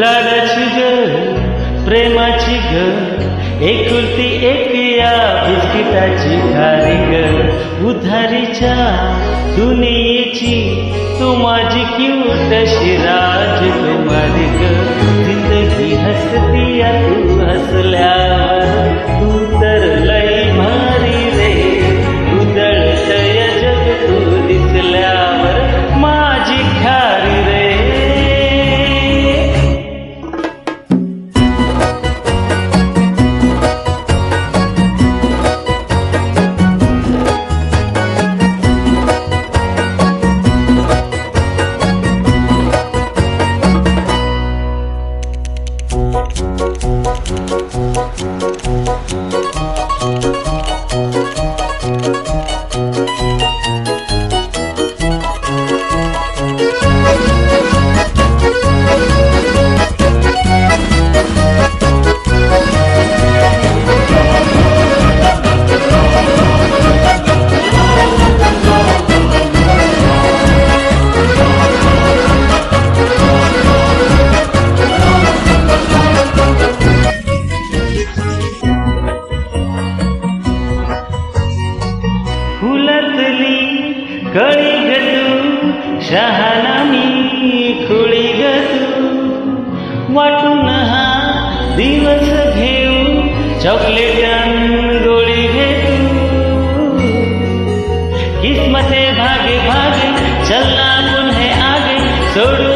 लाडाची ग प्रेमाची ग एकुलती एक या बिस्किटाची खारी ग उधारीच्या दुनियेची तू माझी क्यूट अशी राजकुमारी ग जिंदगी हसती या तू हसल्यावर तू तर लई भारी रे उजळतय जग तू दिसल्यावर माझी खारी रे. फुलतली कळी ग तू शहाणा मी खुळी ग तू वाटून हा दिवस घेऊ चॉकलेट गोळी घे तू किस्मते भागे भागे चलना पुन्हे आगे सोडू